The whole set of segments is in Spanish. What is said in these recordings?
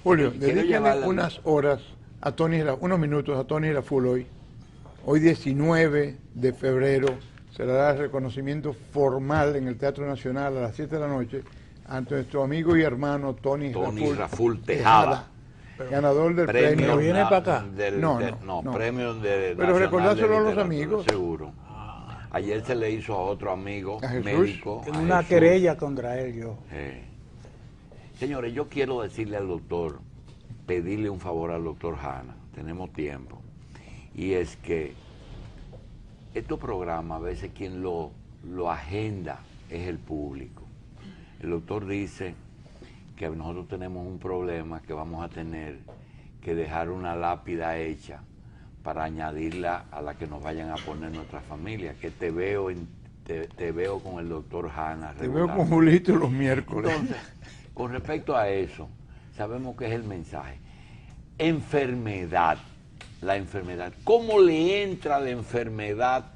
Julio, Quiero dedíquenle llevarla- unas horas a unos minutos a Tony Raful hoy. Hoy 19 de febrero se le dará el reconocimiento formal en el Teatro Nacional a las 7 de la noche ante nuestro amigo y hermano Tony Raful Tejada, ganador del premio. ¿Pero viene para acá? No. Premio de Pero Nacional recordárselo de a los Literatura, amigos. Seguro. Ayer se le hizo a otro amigo A Jesús. médico. Tengo a una Jesús. querella contra él yo. Señores, yo quiero decirle al doctor, pedirle un favor al doctor Hanna, tenemos tiempo, y es que estos programas a veces quien lo agenda es el público. El doctor dice que nosotros tenemos un problema que vamos a tener que dejar una lápida hecha para añadirla a la que nos vayan a poner nuestra familia, que te veo con el doctor Hanna. Te veo con Julito los miércoles. Entonces, con respecto a eso, sabemos que es el mensaje. Enfermedad, la enfermedad. ¿Cómo le entra la enfermedad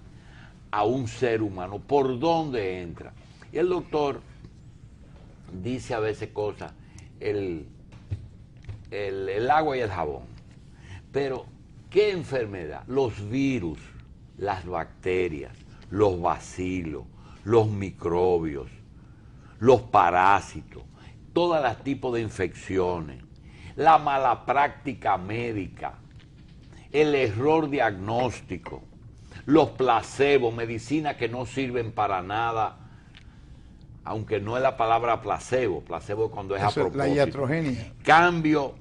a un ser humano? ¿Por dónde entra? Y el doctor dice a veces cosas, el agua y el jabón. Pero, ¿qué enfermedad? Los virus, las bacterias, los bacilos, los microbios, los parásitos, todos los tipos de infecciones, la mala práctica médica, el error diagnóstico, los placebos, medicinas que no sirven para nada, aunque no es la palabra placebo cuando es a propósito. La iatrogenia. Cambio,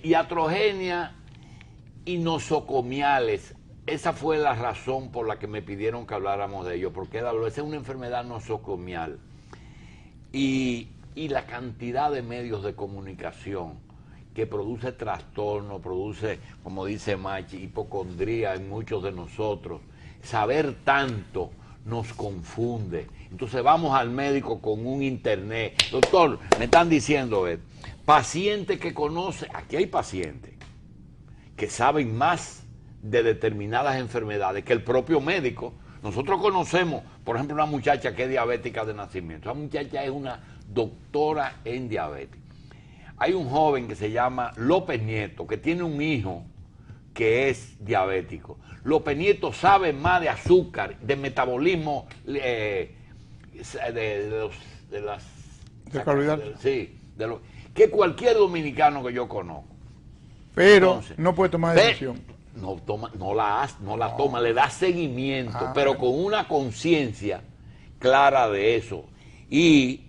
iatrogenia y nosocomiales. Esa fue la razón por la que me pidieron que habláramos de ello, porque esa es una enfermedad nosocomial. Y la cantidad de medios de comunicación que produce trastorno, produce, como dice Machi, hipocondría en muchos de nosotros. Saber tanto nos confunde. Entonces vamos al médico con un internet. Doctor, me están diciendo esto. Paciente que conoce, aquí hay pacientes que saben más de determinadas enfermedades que el propio médico. Nosotros conocemos, por ejemplo, una muchacha que es diabética de nacimiento. Esa muchacha es una doctora en diabetes. Hay un joven que se llama López Nieto, que tiene un hijo que es diabético. López Nieto sabe más de azúcar, de metabolismo, de carbohidratos. Sí, que cualquier dominicano que yo conozco. Pero Entonces, no puede tomar decisión. No la toma, le da seguimiento, pero bueno. con una conciencia clara de eso. Y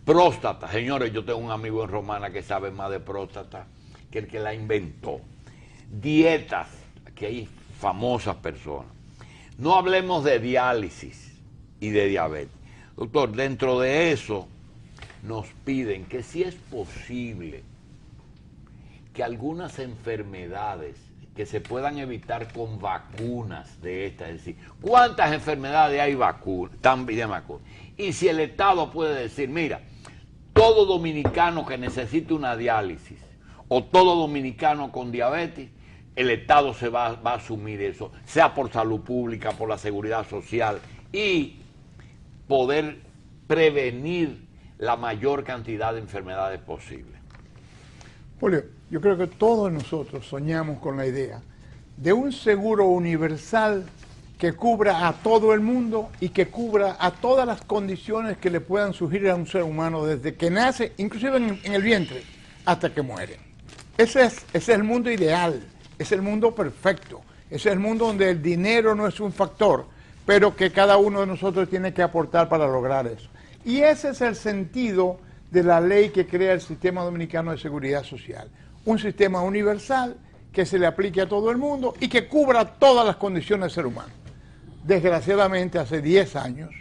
próstata, señores, yo tengo un amigo en Romana que sabe más de próstata que el que la inventó. Dietas, aquí hay famosas personas. No hablemos de diálisis y de diabetes. Doctor, dentro de eso nos piden que si es posible que algunas enfermedades que se puedan evitar con vacunas de estas, es decir, ¿cuántas enfermedades hay de vacunas? Y si el Estado puede decir, mira, todo dominicano que necesite una diálisis o todo dominicano con diabetes, el Estado se va a asumir eso, sea por salud pública, por la seguridad social, y poder prevenir la mayor cantidad de enfermedades posibles. Julio, yo creo que todos nosotros soñamos con la idea de un seguro universal que cubra a todo el mundo y que cubra a todas las condiciones que le puedan surgir a un ser humano desde que nace, inclusive en el vientre, hasta que muere. Ese es el mundo ideal, es el mundo perfecto, es el mundo donde el dinero no es un factor, pero que cada uno de nosotros tiene que aportar para lograr eso. Y ese es el sentido de la ley que crea el Sistema Dominicano de Seguridad Social. Un sistema universal que se le aplique a todo el mundo y que cubra todas las condiciones del ser humano. Desgraciadamente, hace 10 años,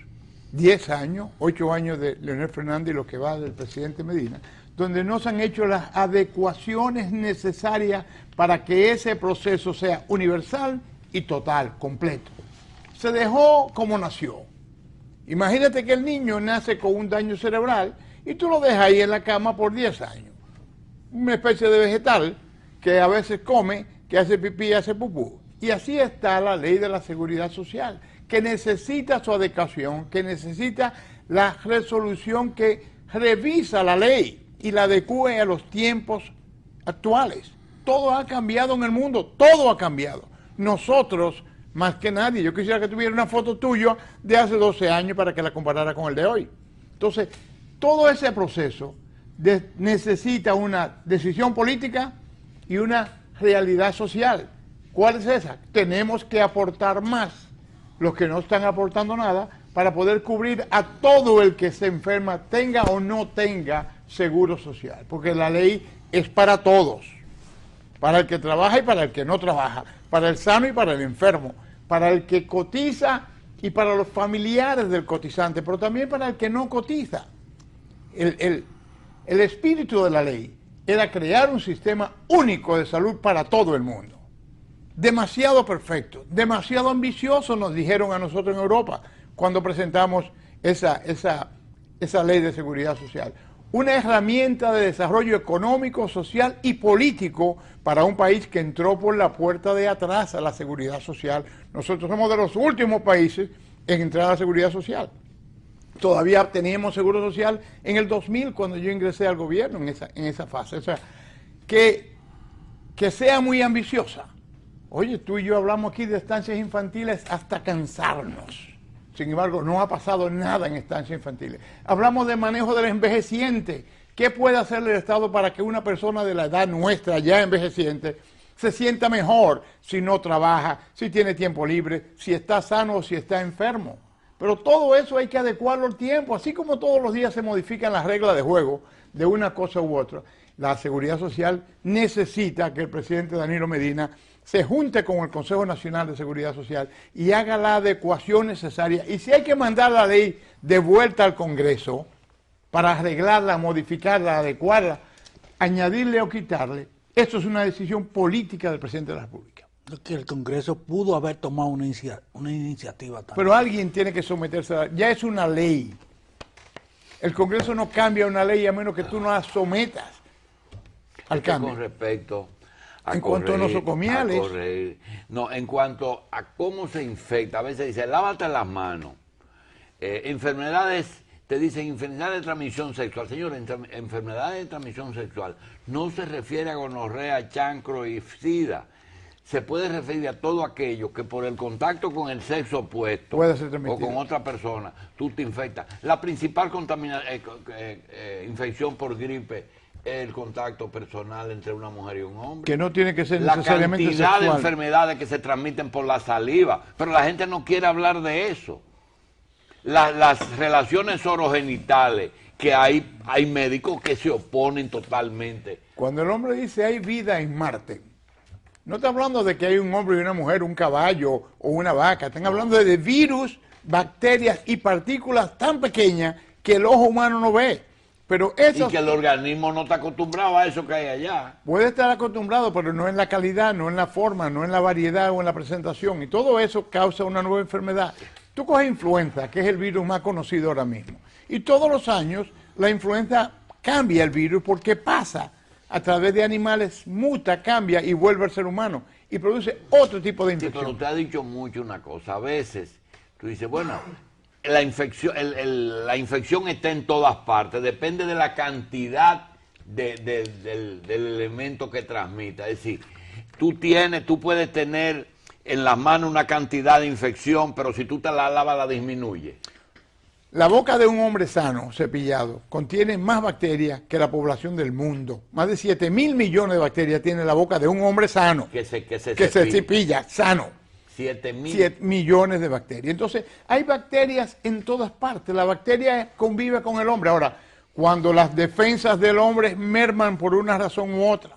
8 años de Leonel Fernández y lo que va del presidente Medina, donde no se han hecho las adecuaciones necesarias para que ese proceso sea universal y total, completo. Se dejó como nació. Imagínate que el niño nace con un daño cerebral y tú lo dejas ahí en la cama por 10 años. Una especie de vegetal que a veces come, que hace pipí y hace pupú. Y así está la ley de la seguridad social, que necesita su adecuación, que necesita la resolución que revisa la ley y la adecue a los tiempos actuales. Todo ha cambiado en el mundo, todo ha cambiado. Nosotros, más que nadie, yo quisiera que tuviera una foto tuya de hace 12 años para que la comparara con el de hoy. Entonces, todo ese proceso necesita una decisión política y una realidad social. ¿Cuál es esa? Tenemos que aportar más, los que no están aportando nada, para poder cubrir a todo el que se enferma, tenga o no tenga seguro social. Porque la ley es para todos. Para el que trabaja y para el que no trabaja. Para el sano y para el enfermo. Para el que cotiza y para los familiares del cotizante, pero también para el que no cotiza. El espíritu de la ley era crear un sistema único de salud para todo el mundo. Demasiado perfecto, demasiado ambicioso, nos dijeron a nosotros en Europa cuando presentamos esa ley de seguridad social. Una herramienta de desarrollo económico, social y político para un país que entró por la puerta de atrás a la seguridad social. Nosotros somos de los últimos países en entrar a la seguridad social. Todavía teníamos seguro social en el 2000 cuando yo ingresé al gobierno en esa fase. O sea, que sea muy ambiciosa. Oye, tú y yo hablamos aquí de estancias infantiles hasta cansarnos. Sin embargo, no ha pasado nada en estancias infantiles. Hablamos de manejo del envejeciente. ¿Qué puede hacer el Estado para que una persona de la edad nuestra, ya envejeciente, se sienta mejor si no trabaja, si tiene tiempo libre, si está sano o si está enfermo? Pero todo eso hay que adecuarlo al tiempo. Así como todos los días se modifican las reglas de juego de una cosa u otra, la seguridad social necesita que el presidente Danilo Medina se junte con el Consejo Nacional de Seguridad Social y haga la adecuación necesaria. Y si hay que mandar la ley de vuelta al Congreso para arreglarla, modificarla, adecuarla, añadirle o quitarle, esto es una decisión política del presidente de la República. Que el Congreso pudo haber tomado una iniciativa también. Pero alguien tiene que someterse a ya es una ley. El Congreso no cambia una ley a menos que tú no la sometas al cambio. Con respecto a en cuanto a nosocomiales. No, en cuanto a cómo se infecta, a veces dice, lávate las manos. Enfermedades, te dicen enfermedades de transmisión sexual. Señor, enfermedades de transmisión sexual no se refiere a gonorrea, chancro y sida. Se puede referir a todo aquello que por el contacto con el sexo opuesto o con otra persona, tú te infectas. La principal infección por gripe es el contacto personal entre una mujer y un hombre. Que no tiene que ser necesariamente sexual. La cantidad de enfermedades que se transmiten por la saliva, pero la gente no quiere hablar de eso. Las relaciones orogenitales, que hay médicos que se oponen totalmente. Cuando el hombre dice hay vida en Marte, no está hablando de que hay un hombre y una mujer, un caballo o una vaca. Están hablando de virus, bacterias y partículas tan pequeñas que el ojo humano no ve. Pero y que el organismo no está acostumbrado a eso que hay allá. Puede estar acostumbrado, pero no en la calidad, no en la forma, no en la variedad o en la presentación. Y todo eso causa una nueva enfermedad. Tú coges influenza, que es el virus más conocido ahora mismo. Y todos los años la influenza cambia el virus porque pasa a través de animales, muta, cambia y vuelve al ser humano y produce otro tipo de infección. Sí, pero usted ha dicho mucho una cosa. A veces tú dices, bueno, la infección está en todas partes, depende de la cantidad del elemento que transmita. Es decir, tú puedes tener en las manos una cantidad de infección, pero si tú te la lavas la disminuye. La boca de un hombre sano, cepillado, contiene más bacterias que la población del mundo. Más de 7.000 millones de bacterias tiene la boca de un hombre sano. Que se cepilla, sano. 7 millones de bacterias. Entonces, hay bacterias en todas partes. La bacteria convive con el hombre. Ahora, cuando las defensas del hombre merman por una razón u otra,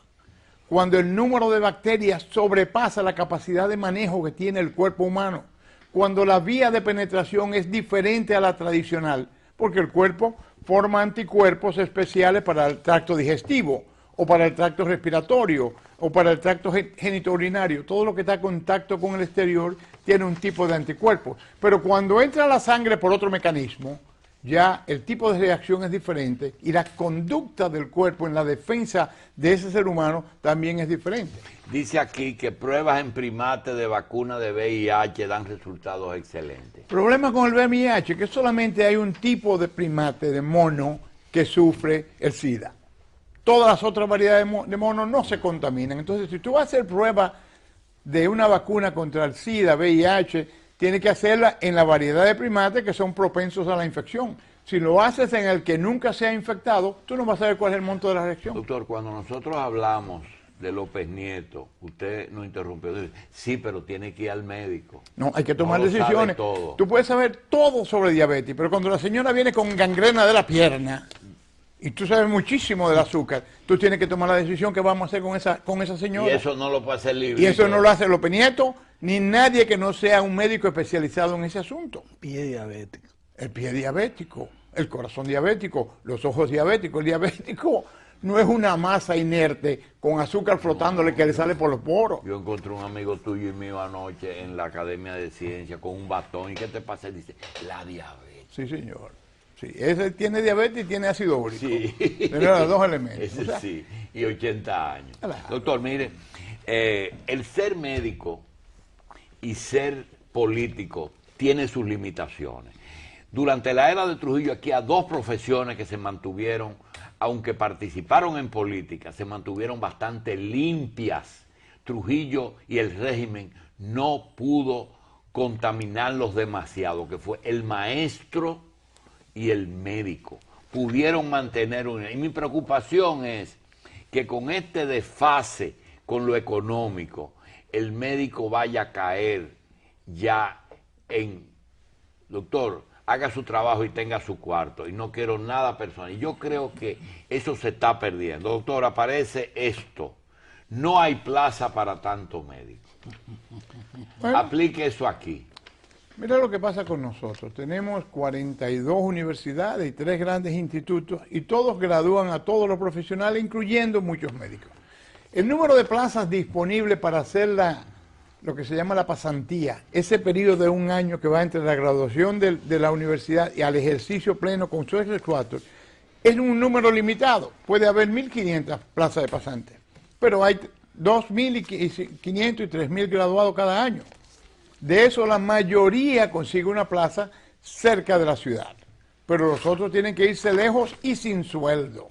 cuando el número de bacterias sobrepasa la capacidad de manejo que tiene el cuerpo humano, cuando la vía de penetración es diferente a la tradicional, porque el cuerpo forma anticuerpos especiales para el tracto digestivo, o para el tracto respiratorio, o para el tracto genitourinario. Todo lo que está en contacto con el exterior tiene un tipo de anticuerpos. Pero cuando entra la sangre por otro mecanismo, ya el tipo de reacción es diferente y la conducta del cuerpo en la defensa de ese ser humano también es diferente. Dice aquí que pruebas en primates de vacuna de VIH dan resultados excelentes. El problema con el VIH es que solamente hay un tipo de primate, de mono, que sufre el SIDA. Todas las otras variedades de monos no se contaminan. Entonces, si tú vas a hacer prueba de una vacuna contra el SIDA, VIH, tienes que hacerla en la variedad de primates que son propensos a la infección. Si lo haces en el que nunca se ha infectado, tú no vas a saber cuál es el monto de la reacción. Doctor, cuando nosotros hablamos de López Nieto, usted nos interrumpió. Dice, sí, pero tiene que ir al médico. No, hay que tomar No lo sabe decisiones. todo. Tú puedes saber todo sobre diabetes, pero cuando la señora viene con gangrena de la pierna y tú sabes muchísimo del azúcar, tú tienes que tomar la decisión que vamos a hacer con esa señora. Y eso no lo puede hacer libre. Y eso no lo hace López Nieto ni nadie que no sea un médico especializado en ese asunto. Pie diabético. El pie diabético, el corazón diabético, los ojos diabéticos. El diabético no es una masa inerte con azúcar flotándole que le sale por los poros. Yo encontré un amigo tuyo y mío anoche en la Academia de Ciencia con un batón. ¿Y qué te pasa? Y dice, la diabetes. Sí, señor. Sí, ese tiene diabetes y tiene ácido úrico. Sí. Tiene los dos elementos. Ese O sea, sí, y 80 años. Claro. Doctor, mire, el ser médico y ser político tiene sus limitaciones. Durante la era de Trujillo aquí a dos profesiones que se mantuvieron, aunque participaron en política, se mantuvieron bastante limpias. Trujillo y el régimen no pudo contaminarlos demasiado, que fue el maestro y el médico. Pudieron mantener una... Y mi preocupación es que con este desfase con lo económico, el médico vaya a caer ya en... Doctor, haga su trabajo y tenga su cuarto, y no quiero nada personal. Y yo creo que eso se está perdiendo. Doctor, aparece esto. No hay plaza para tanto médico. Bueno, Aplique eso aquí. mira lo que pasa con nosotros. Tenemos 42 universidades y 3 grandes institutos y todos gradúan a todos los profesionales, incluyendo muchos médicos. El número de plazas disponibles para hacer lo que se llama la pasantía, ese periodo de un año que va entre la graduación de la universidad y al ejercicio pleno con su ex-equator, es un número limitado. Puede haber 1.500 plazas de pasantes, pero hay 2.500 y 3.000 graduados cada año. De eso la mayoría consigue una plaza cerca de la ciudad, pero los otros tienen que irse lejos y sin sueldos.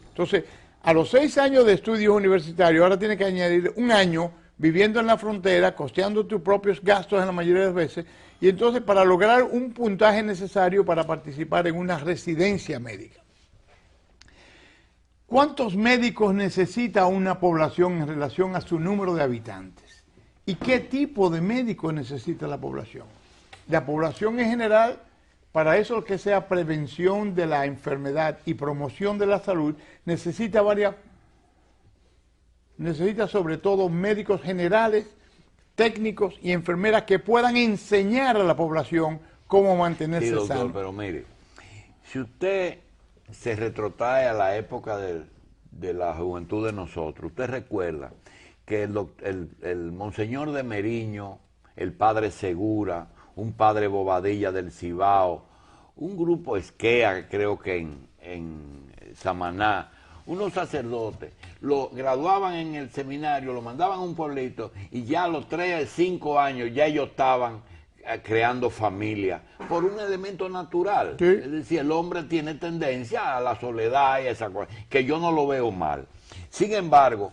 Entonces, a los 6 años de estudios universitarios, ahora tienes que añadir un año viviendo en la frontera, costeando tus propios gastos en la mayoría de las veces, y entonces para lograr un puntaje necesario para participar en una residencia médica. ¿Cuántos médicos necesita una población en relación a su número de habitantes? ¿Y qué tipo de médicos necesita la población? La población en general, para eso que sea prevención de la enfermedad y promoción de la salud, necesita sobre todo médicos generales, técnicos y enfermeras que puedan enseñar a la población cómo mantenerse Sí, doctor, sano. pero mire, si usted se retrotrae a la época de la juventud de nosotros, usted recuerda que el Monseñor de Meriño, el Padre Segura, un Padre Bobadilla del Cibao, un grupo Esquea, creo que en Samaná, unos sacerdotes, lo graduaban en el seminario, lo mandaban a un pueblito y ya a los 3, 5 años ya ellos estaban creando familia por un elemento natural. Sí. Es decir, el hombre tiene tendencia a la soledad y a esa cosa, que yo no lo veo mal. Sin embargo,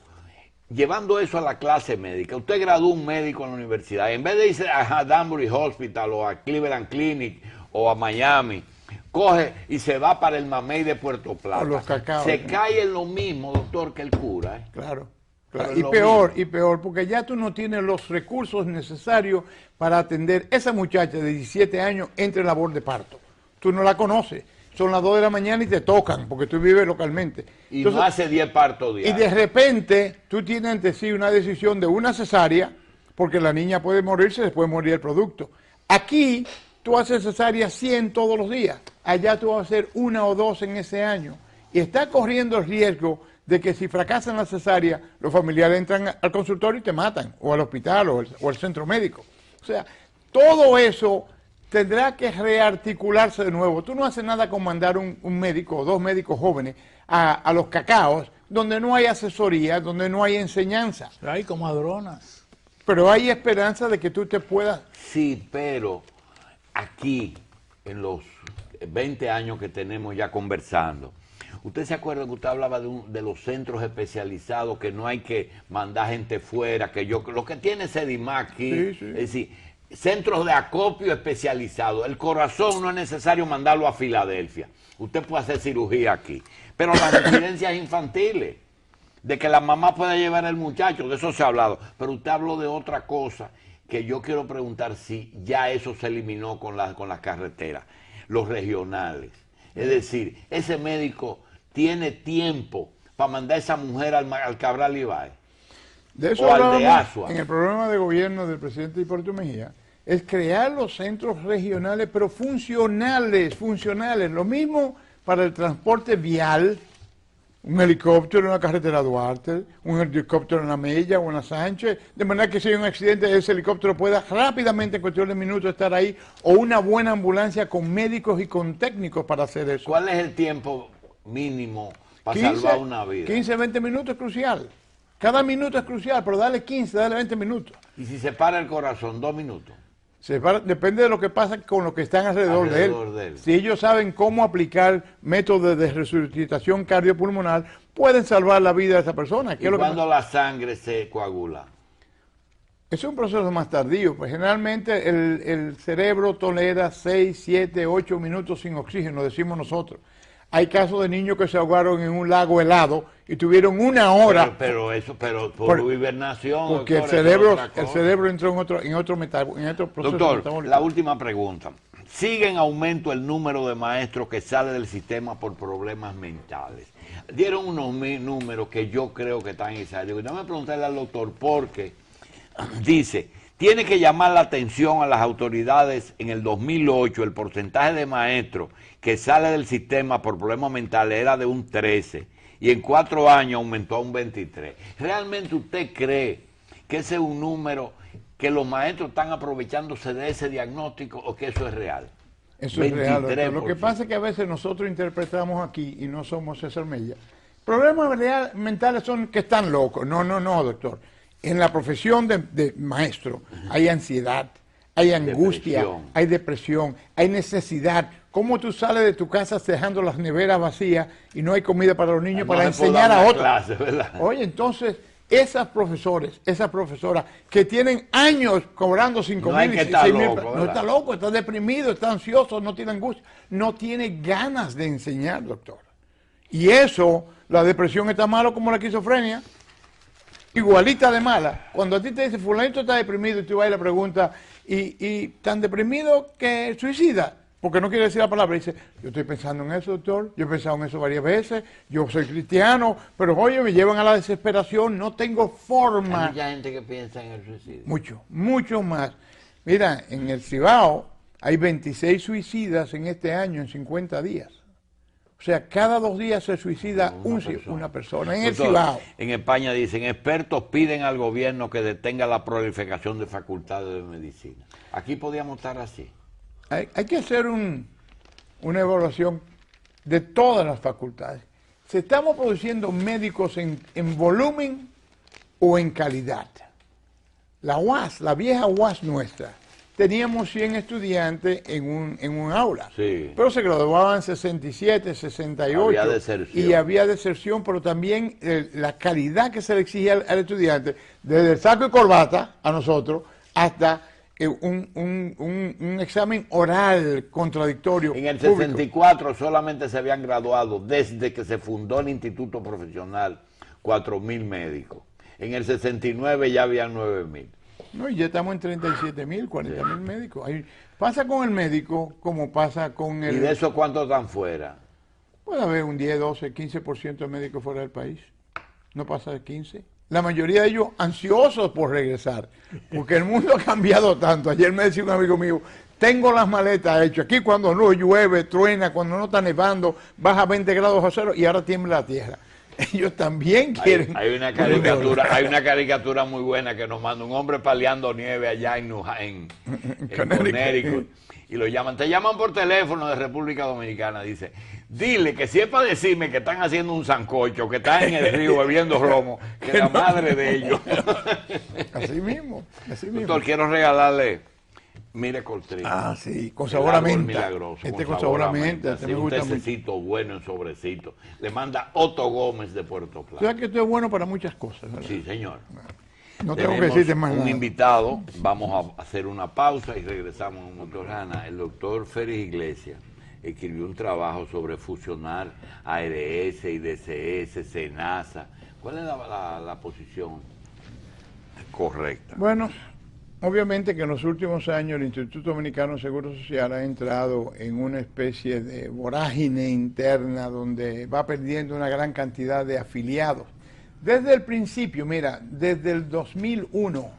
llevando eso a la clase médica, usted gradúa un médico en la universidad, en vez de irse a Danbury Hospital o a Cleveland Clinic o a Miami, coge y se va para el Mamey de Puerto Plata. O los Cacaos. Se cae en lo mismo, doctor, que el cura. Claro, Pero claro. es Y lo peor, mismo. y peor, porque ya tú no tienes los recursos necesarios para atender esa muchacha de 17 años entre labor de parto. Tú no la conoces. Son las 2 de la mañana y te tocan, porque tú vives localmente. Y Entonces, no hace 10 partos y diarios. de repente tú tienes ante sí una decisión de una cesárea, porque la niña puede morirse, después morir el producto. Aquí tú haces cesárea 100 todos los días. Allá tú vas a hacer 1 o 2 en ese año. Y está corriendo el riesgo de que si fracasan la cesárea, los familiares entran al consultorio y te matan, o al hospital, o al centro médico. O sea, todo eso tendrá que rearticularse de nuevo. Tú no haces nada con mandar un médico o 2 médicos jóvenes a los cacaos, donde no hay asesoría, donde no hay enseñanza. Hay comadronas. Pero hay esperanza de que tú te puedas... Sí, pero aquí, en los 20 años que tenemos ya conversando, ¿Usted se acuerda que usted hablaba de los centros especializados, que no hay que mandar gente fuera, que lo que tiene Sedimac aquí, Sí, sí. es decir, centros de acopio especializados? El corazón no es necesario mandarlo a Filadelfia. Usted puede hacer cirugía aquí. Pero las residencias infantiles, de que la mamá pueda llevar al muchacho, de eso se ha hablado. Pero usted habló de otra cosa que yo quiero preguntar si ya eso se eliminó con las carreteras, los regionales. Es decir, ese médico tiene tiempo para mandar a esa mujer al Cabral Ibáez. De eso O al de hablábamos Asua. en el programa de gobierno del presidente Hipólito Mejía, es crear los centros regionales, pero funcionales. Lo mismo para el transporte vial, un helicóptero en la carretera Duarte, un helicóptero en la Mella o en la Sánchez, de manera que si hay un accidente, ese helicóptero pueda rápidamente, en cuestión de minutos, estar ahí, o una buena ambulancia con médicos y con técnicos para hacer eso. ¿Cuál es el tiempo mínimo para salvar una vida? 15, 20 minutos es crucial. Cada minuto es crucial, pero dale 15, dale 20 minutos. Y si se para el corazón, 2 minutos. Depende de lo que pasa con los que están alrededor de él. Si ellos saben cómo aplicar métodos de resucitación cardiopulmonar, pueden salvar la vida de esa persona. ¿Y cuando la sangre se coagula? Es un proceso más tardío, pues generalmente el cerebro tolera 6, 7, 8 minutos sin oxígeno, decimos nosotros. Hay casos de niños que se ahogaron en un lago helado y tuvieron 1 hora. Pero por hibernación. Porque doctor, el cerebro entró en otro proceso. Doctor, metabólico. la última pregunta. ¿Sigue en aumento el número de maestros que sale del sistema por problemas mentales? Dieron unos números que yo creo que están exagerados. Déjame preguntarle al doctor porque dice, tiene que llamar la atención a las autoridades. En el 2008 el porcentaje de maestros que sale del sistema por problemas mentales era de un 13 y en 4 años aumentó a un 23. ¿Realmente usted cree que ese es un número que los maestros están aprovechándose de ese diagnóstico o que eso es real? Eso es real, doctor. Lo que pasa es que a veces nosotros interpretamos aquí y no somos César Mella. Problemas mentales son que están locos. No, doctor. En la profesión de maestro hay ansiedad, hay angustia, hay depresión, hay necesidad. ¿Cómo tú sales de tu casa dejando las neveras vacías y no hay comida para los niños para enseñar a otros? Oye, entonces, esas profesoras que tienen años cobrando 5,000 y 6,000, no está loco, está deprimido, está ansioso, no tiene angustia, no tiene ganas de enseñar, doctor. Y eso, la depresión está malo como la esquizofrenia. Igualita de mala. Cuando a ti te dice fulanito está deprimido y tú vas y le preguntas, y tan deprimido que suicida, porque no quiere decir la palabra, dice, yo estoy pensando en eso, doctor, yo he pensado en eso varias veces, yo soy cristiano, pero oye, me llevan a la desesperación, no tengo forma. Hay mucha gente que piensa en el suicidio. Mucho más. Mira, en el Cibao hay 26 suicidas en este año, en 50 días. O sea, cada 2 días se suicida una persona en el Cibao. En España dicen, expertos piden al gobierno que detenga la proliferación de facultades de medicina. Aquí podríamos estar así. Hay que hacer una evaluación de todas las facultades. ¿Se estamos produciendo médicos en volumen o en calidad? La UAS, la vieja UAS nuestra, teníamos 100 estudiantes en un aula, sí, pero se graduaban 67, 68, había deserción. Y había deserción, pero también la calidad que se le exigía al estudiante, desde el saco y corbata a nosotros, hasta un examen oral contradictorio. En el 64 solamente se habían graduado, desde que se fundó el Instituto Profesional, 4,000 médicos. En el 69 ya habían 9,000. No, y ya estamos en 37,000, 40,000 médicos. Pasa con el médico como pasa con el... ¿Y de eso cuántos están fuera? Puede haber un 10, 12, 15% de médicos fuera del país. No pasa de 15. La mayoría de ellos ansiosos por regresar, porque el mundo ha cambiado tanto. Ayer me decía un amigo mío, tengo las maletas hechas. Aquí cuando no llueve, truena, cuando no está nevando, baja 20 grados a cero y ahora tiembla la tierra. Ellos también quieren... Hay una caricatura muy buena que nos manda un hombre paliando nieve allá en Connecticut. Y lo llaman, te llaman por teléfono de República Dominicana, dice, dile que si es para decirme que están haciendo un sancocho, que están en el río bebiendo romo, que la madre de ellos. Así mismo. Doctor, quiero regalarle Miracle Tree. Ah, sí, con El sabor a árbol menta. milagroso, Este con sabor a menta, este sí, me un gusta mucho. tececito bueno en sobrecito. Le manda Otto Gómez de Puerto O sea Plata. que esto es bueno para muchas cosas, ¿verdad? Sí, señor. No tengo que Tenemos decirte más un nada. invitado, vamos a hacer una pausa y regresamos, doctor Hanna. El doctor Félix Iglesias escribió un trabajo sobre fusionar ARS, IDCS, SENASA. ¿Cuál es la posición correcta? Bueno, obviamente que en los últimos años el Instituto Dominicano de Seguro Social ha entrado en una especie de vorágine interna donde va perdiendo una gran cantidad de afiliados. Desde el principio, mira, desde el 2001,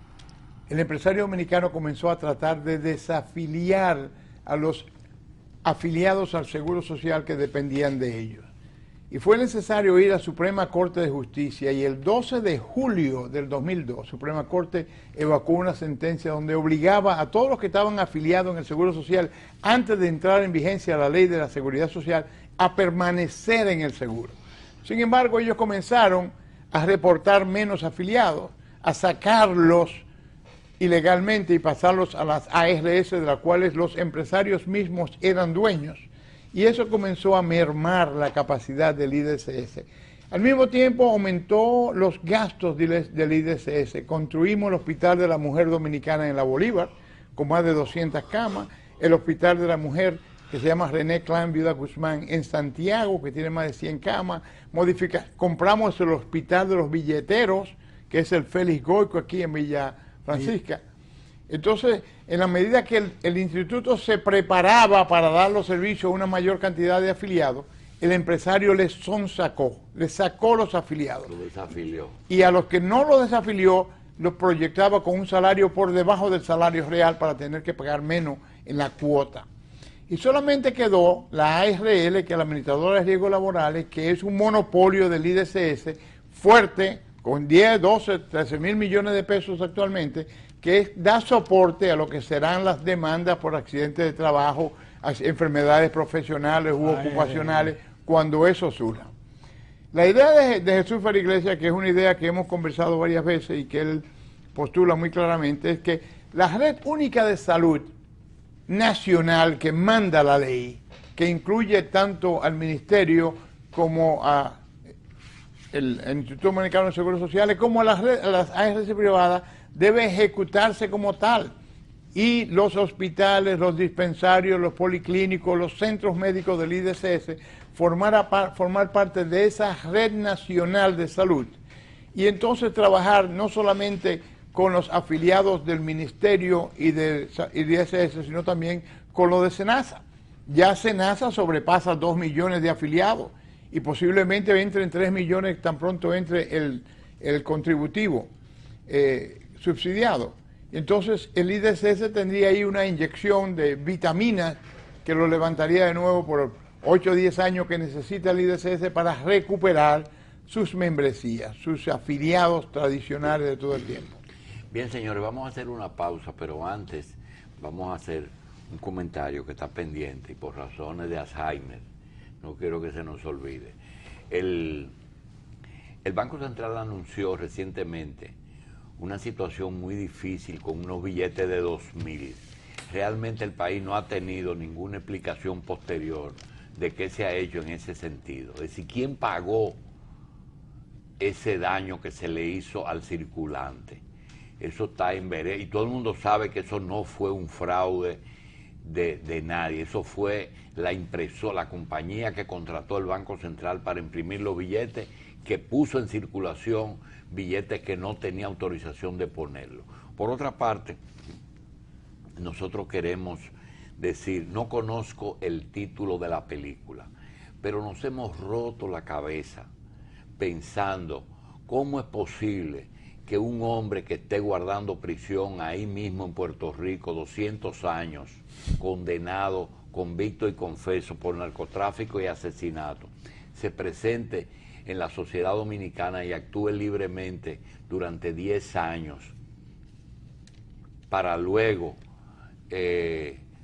el empresario dominicano comenzó a tratar de desafiliar a los afiliados al Seguro Social que dependían de ellos. Y fue necesario ir a Suprema Corte de Justicia y el 12 de julio del 2002, Suprema Corte evacuó una sentencia donde obligaba a todos los que estaban afiliados en el Seguro Social, antes de entrar en vigencia la ley de la Seguridad Social, a permanecer en el seguro. Sin embargo, ellos comenzaron a reportar menos afiliados, a sacarlos ilegalmente y pasarlos a las ARS, de las cuales los empresarios mismos eran dueños. Y eso comenzó a mermar la capacidad del IDCS. Al mismo tiempo aumentó los gastos del IDCS. Construimos el Hospital de la Mujer Dominicana en la Bolívar, con más de 200 camas, el Hospital de la Mujer que se llama René Klein Viuda Guzmán en Santiago, que tiene más de 100 camas. Compramos el Hospital de los Billeteros, que es el Félix Goico aquí en Villa Francisca. Entonces, en la medida que el instituto se preparaba para dar los servicios a una mayor cantidad de afiliados, el empresario les sacó los afiliados. Lo desafilió. Y a los que no lo desafilió, los proyectaba con un salario por debajo del salario real para tener que pagar menos en la cuota. Y solamente quedó la ARL, que es la Administradora de Riesgos Laborales, que es un monopolio del IDCS fuerte, con 10, 12, 13 mil millones de pesos actualmente, que da soporte a lo que serán las demandas por accidentes de trabajo, enfermedades profesionales u ocupacionales, cuando eso surja. La idea de Jesús Félix Iglesias, que es una idea que hemos conversado varias veces y que él postula muy claramente, es que la red única de salud nacional que manda la ley, que incluye tanto al Ministerio como a el Instituto Dominicano de Seguros Sociales, como a las ARS privadas, debe ejecutarse como tal. Y los hospitales, los dispensarios, los policlínicos, los centros médicos del IDCS, formar parte de esa red nacional de salud. Y entonces trabajar no solamente con los afiliados del Ministerio y del IDCS, sino también con los de SENASA. Ya SENASA sobrepasa 2 millones de afiliados y posiblemente entre en 3 millones tan pronto entre el contributivo subsidiado. Entonces el IDCS tendría ahí una inyección de vitaminas que lo levantaría de nuevo por 8 o 10 años que necesita el IDCS para recuperar sus membresías, sus afiliados tradicionales de todo el tiempo. Bien, señores, vamos a hacer una pausa, pero antes vamos a hacer un comentario que está pendiente y por razones de Alzheimer no quiero que se nos olvide. El Banco Central anunció recientemente una situación muy difícil con unos billetes de 2.000. Realmente el país no ha tenido ninguna explicación posterior de qué se ha hecho en ese sentido. Es decir, ¿quién pagó ese daño que se le hizo al circulante? Eso está en veré y todo el mundo sabe que eso no fue un fraude de nadie. Eso fue la compañía que contrató el Banco Central para imprimir los billetes, que puso en circulación billetes que no tenía autorización de ponerlo. Por otra parte, nosotros queremos decir, no conozco el título de la película, pero nos hemos roto la cabeza pensando cómo es posible que un hombre que esté guardando prisión ahí mismo en Puerto Rico, 200 años, condenado, convicto y confeso por narcotráfico y asesinato, se presente en la sociedad dominicana y actúe libremente durante 10 años para luego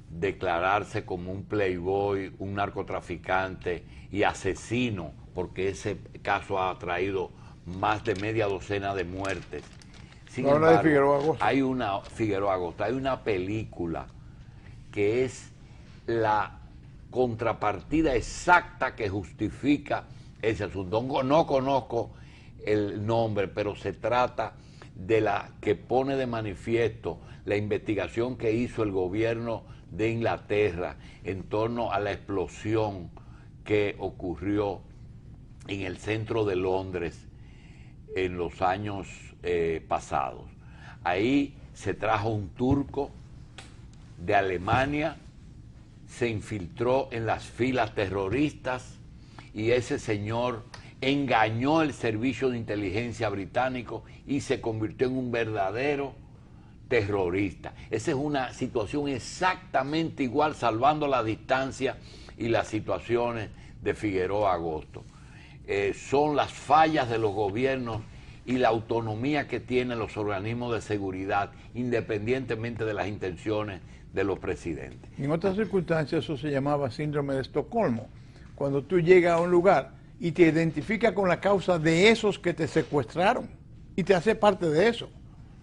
declararse como un playboy, un narcotraficante y asesino, porque ese caso ha traído más de media docena de muertes. Sin embargo, de Figueroa Agosto. Hay una película que es la contrapartida exacta que justifica ese asunto. No conozco el nombre, pero se trata de la que pone de manifiesto la investigación que hizo el gobierno de Inglaterra en torno a la explosión que ocurrió en el centro de Londres en los años pasados. Ahí se trajo un turco de Alemania, se infiltró en las filas terroristas y ese señor engañó el servicio de inteligencia británico y se convirtió en un verdadero terrorista. Esa es una situación exactamente igual, salvando la distancia y las situaciones de Figueroa Agosto. Son las fallas de los gobiernos y la autonomía que tienen los organismos de seguridad, independientemente de las intenciones de los presidentes. En otras circunstancias eso se llamaba síndrome de Estocolmo, cuando tú llegas a un lugar y te identificas con la causa de esos que te secuestraron y te hace parte de eso.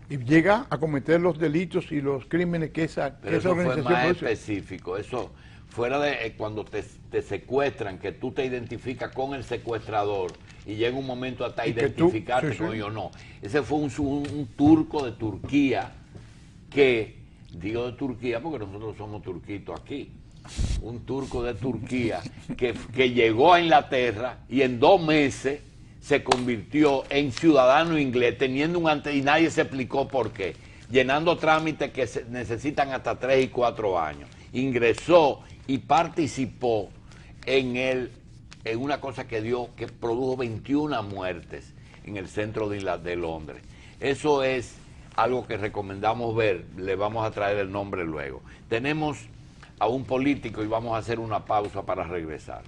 Y llega a cometer los delitos y los crímenes que esa eso organización fue más produce. específico. Eso, fuera de cuando te secuestran, que tú te identificas con el secuestrador y llega un momento hasta identificarte con ellos, no. Ese fue un turco de Turquía que, digo de Turquía porque nosotros somos turquitos aquí, un turco de Turquía que llegó a Inglaterra y en 2 meses se convirtió en ciudadano inglés, teniendo y nadie se explicó por qué, llenando trámites que necesitan hasta 3 y 4 años. Ingresó y participó en una cosa que produjo 21 muertes en el centro de Londres. Eso es algo que recomendamos ver, le vamos a traer el nombre luego. Tenemos a un político y vamos a hacer una pausa para regresar.